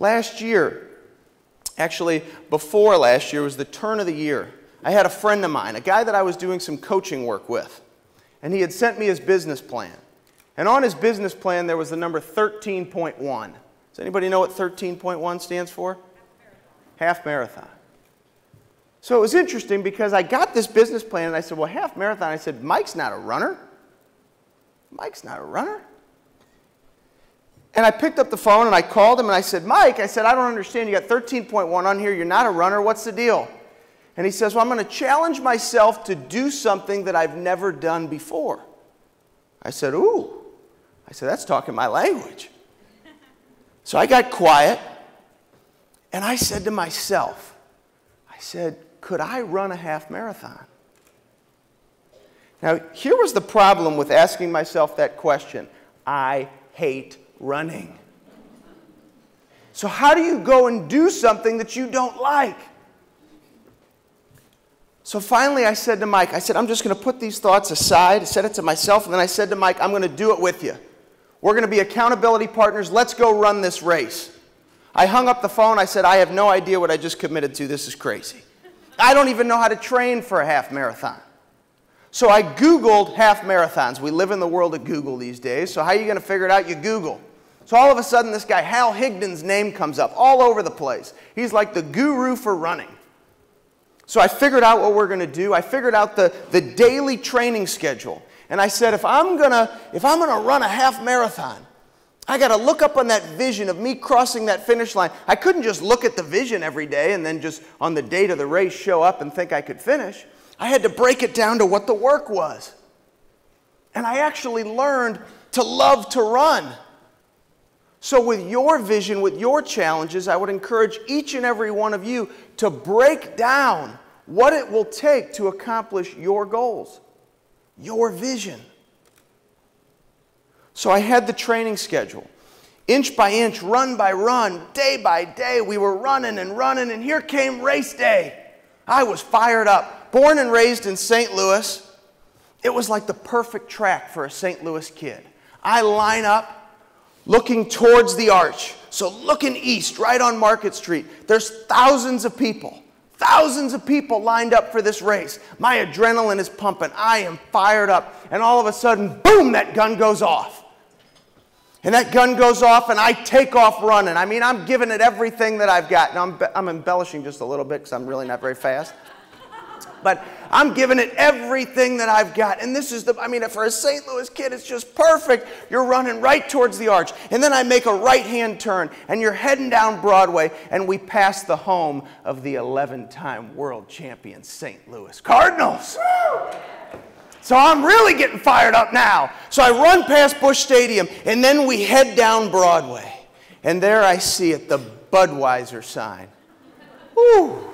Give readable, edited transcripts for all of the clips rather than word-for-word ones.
Last year, actually before last year, was the turn of the year. I had a friend of mine, a guy that I was doing some coaching work with, and he had sent me his business plan. And on his business plan, there was the number 13.1. Does anybody know what 13.1 stands for? Half marathon. So it was interesting because I got this business plan and I said, well, half marathon. I said, Mike's not a runner. Mike's not a runner. And I picked up the phone and I called him and I said, Mike, I said, I don't understand. You got 13.1 on here. You're not a runner. What's the deal? And he says, well, I'm going to challenge myself to do something that I've never done before. I said, ooh. I said, that's talking my language. So I got quiet and I said to myself, I said, could I run a half marathon? Now, here was the problem with asking myself that question. I hate running. So how do you go and do something that you don't like? So finally I said to Mike, I said, I'm just going to put these thoughts aside. I said it to myself, and then I said to Mike, I'm going to do it with you. We're going to be accountability partners. Let's go run this race. I hung up the phone. I said, I have no idea what I just committed to. This is crazy. I don't even know how to train for a half marathon. So I Googled half marathons. We live in the world of Google these days. So how are you going to figure it out? You Google. So all of a sudden, this guy, Hal Higdon's name comes up all over the place. He's like the guru for running. So I figured out what we're going to do. I figured out the daily training schedule. And I said, if I'm gonna run a half marathon, I got to look up on that vision of me crossing that finish line. I couldn't just look at the vision every day and then just on the date of the race show up and think I could finish. I had to break it down to what the work was. And I actually learned to love to run. So with your vision, with your challenges, I would encourage each and every one of you to break down what it will take to accomplish your goals, your vision. So I had the training schedule. Inch by inch, run by run, day by day, we were running, and here came race day. I was fired up. Born and raised in St. Louis, it was like the perfect track for a St. Louis kid. I line up looking towards the arch. So looking east, right on Market Street, there's thousands of people lined up for this race. My adrenaline is pumping. I am fired up. And all of a sudden, boom, that gun goes off. And that gun goes off, and I take off running. I mean, I'm giving it everything that I've got. Now, I'm embellishing just a little bit because I'm really not very fast. But I'm giving it everything that I've got. And this is for a St. Louis kid, it's just perfect. You're running right towards the arch. And then I make a right-hand turn, and you're heading down Broadway, and we pass the home of the 11-time world champion St. Louis Cardinals. So I'm really getting fired up now. So I run past Busch Stadium, and then we head down Broadway. And there I see it, the Budweiser sign. Whew.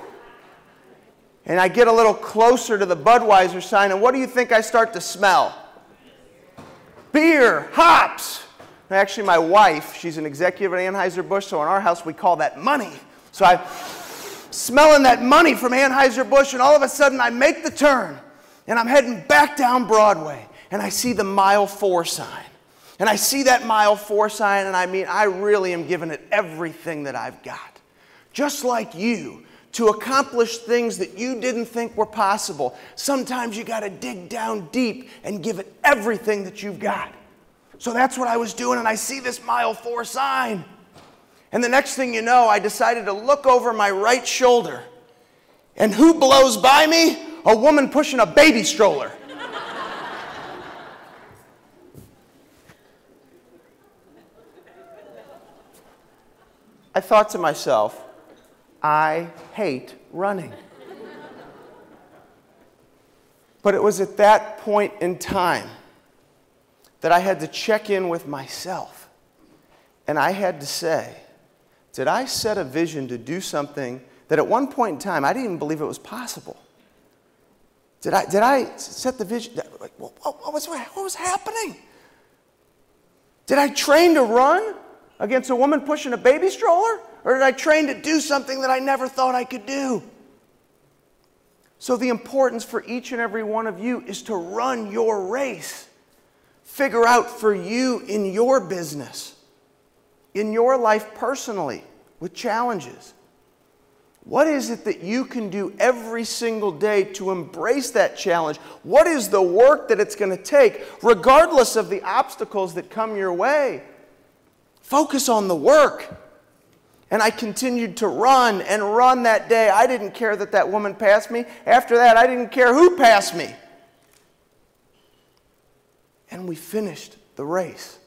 And I get a little closer to the Budweiser sign, and what do you think I start to smell? Beer, hops. Actually, my wife, she's an executive at Anheuser-Busch, so in our house we call that money. So I'm smelling that money from Anheuser-Busch, and all of a sudden I make the turn, and I'm heading back down Broadway, and I see the Mile 4 sign. And I see that Mile 4 sign, and I really am giving it everything that I've got. Just like you. To accomplish things that you didn't think were possible, sometimes you got to dig down deep and give it everything that you've got. So that's what I was doing, and I see this Mile 4 sign. And the next thing you know, I decided to look over my right shoulder. And who blows by me? A woman pushing a baby stroller. I thought to myself, I hate running. But it was at that point in time that I had to check in with myself. And I had to say, did I set a vision to do something that at one point in time I didn't even believe it was possible? Did I set the vision? What was happening? Did I train to run against a woman pushing a baby stroller? Or did I train to do something that I never thought I could do? So the importance for each and every one of you is to run your race. Figure out for you in your business, in your life personally, with challenges? What is it that you can do every single day to embrace that challenge? What is the work that it's going to take, regardless of the obstacles that come your way? Focus on the work. And I continued to run and run that day. I didn't care that that woman passed me. After that, I didn't care who passed me. And we finished the race.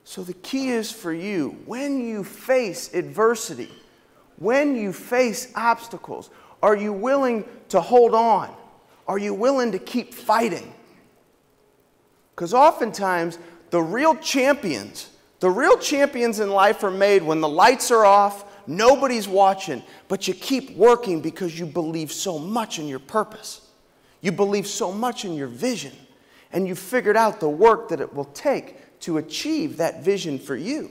So the key is for you, when you face adversity, when you face obstacles, are you willing to hold on? Are you willing to keep fighting? Because oftentimes, the real champions in life are made when the lights are off, nobody's watching, but you keep working because you believe so much in your purpose. You believe so much in your vision, and you've figured out the work that it will take to achieve that vision for you.